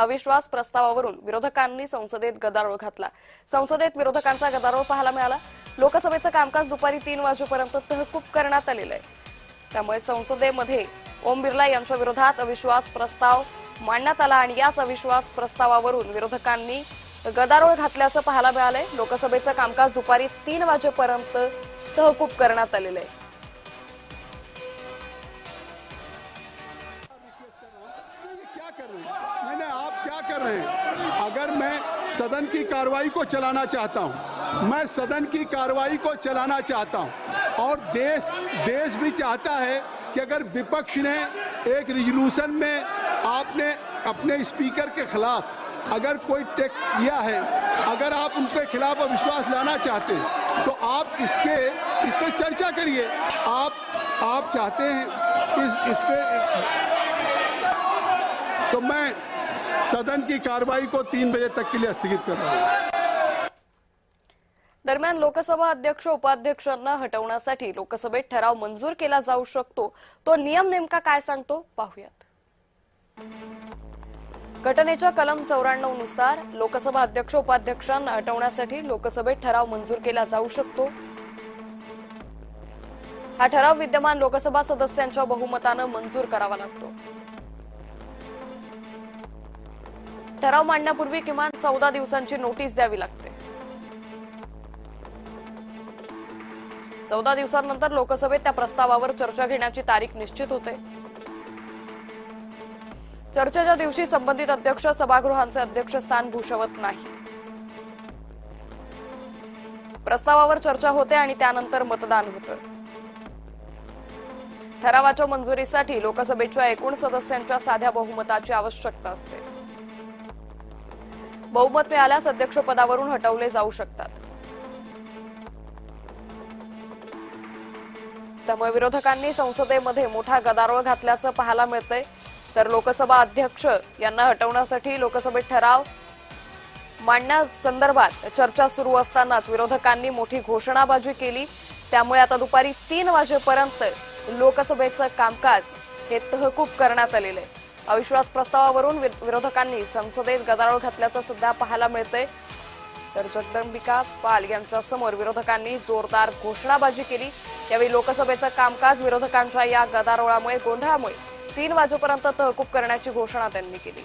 अविश्वास प्रस्तावावरून विरोधकांनी संसदेत गदारोळ घातला। संसदेत विरोधकांचा गदारोळ पाहायला मिळाला। लोकसभेचं कामकाज दुपारी 3 वाजेपर्यंत तहकूब करण्यात आलेलं आहे। त्यामुळे संसदेमध्ये ओम बिर्ला यांच्या विरोधात अविश्वास प्रस्ताव मांडण्यात आला आणि याच अविश्वास प्रस्तावावरून विरोधकांनी गदारोळ घातल्याचं पाहायला मिळालंय। लोकसभेचं कामकाज दुपारी 3 वाजेपर्यंत तहकूब करण्यात आलेलं आहे। आप क्या कर रहे हैं? अगर मैं सदन की कार्रवाई को चलाना चाहता हूं, मैं सदन की कार्रवाई को चलाना चाहता हूं और देश भी चाहता है कि अगर विपक्ष ने एक रिजोल्यूशन में आपने अपने स्पीकर के खिलाफ अगर कोई टेक्स्ट दिया है, अगर आप उनके खिलाफ अविश्वास लाना चाहते हैं तो आप इस पे चर्चा करिए। आप चाहते हैं इस पे तो मैं सदन की कार्रवाई को 3 बजे तक के लिए स्थगित कर रहा हूं। दरम्यान लोकसभा अध्यक्ष उपाध्यक्षांना हटवण्यासाठी लोकसभेत ठराव मंजूर केला जाऊ शकतो। तो नियम नेमका काय सांगतो पाहूयात। घटनेच्या कलम 94 नुसार लोकसभा अध्यक्ष उपाध्यक्षांना हटवण्यासाठी लोकसभेत ठराव मंजूर केला जाऊ शकतो। हा ठराव विद्यमान लोकसभा सदस्यांच्या बहुमताने मंजूर करावा लागतो। ठराव मांडण्यापूर्वी किमान 14 दिवसांची नोटीस द्यावी लागते। 14 दिवसांनंतर लोकसभेत त्या प्रस्तावावर चर्चा घेण्याची तारीख निश्चित होते। चर्चेच्या दिवशी संबंधित अध्यक्ष सभागृहांचे अध्यक्षस्थान भूषवत नाही। प्रस्तावावर चर्चा होते आणि त्यानंतर मतदान होतं। ठरावाच्या मंजुरीसाठी लोकसभेच्या एकूण सदस्यांच्या साध्या बहुमताची आवश्यकता असते। बहुमत मिळाल्यास अध्यक्षपदावरून हटवले जाऊ शकतात। त्यामुळे विरोधकांनी संसदेमध्ये मोठा गदारोळ घातल्याचं पाहायला मिळतंय। तर लोकसभा अध्यक्ष यांना हटवण्यासाठी लोकसभेत ठराव मांडण्यासंदर्भात चर्चा सुरू असतानाच विरोधकांनी मोठी घोषणाबाजी केली। त्यामुळे आता दुपारी 3 वाजेपर्यंत लोकसभेचं कामकाज हे तहकूब करण्यात आलेलं आहे। अविश्वास प्रस्तावावरून विरोधकांनी संसदेत गदारोळ घातल्याचं सुद्धा पाहायला मिळतंय। तर जगदंबिका पाल यांच्या समोर विरोधकांनी जोरदार घोषणाबाजी केली। यावेळी लोकसभेचं कामकाज विरोधकांच्या या गदारोळामुळे गोंधळामुळे 3 वाजेपर्यंत तहकूब करण्याची घोषणा त्यांनी केली।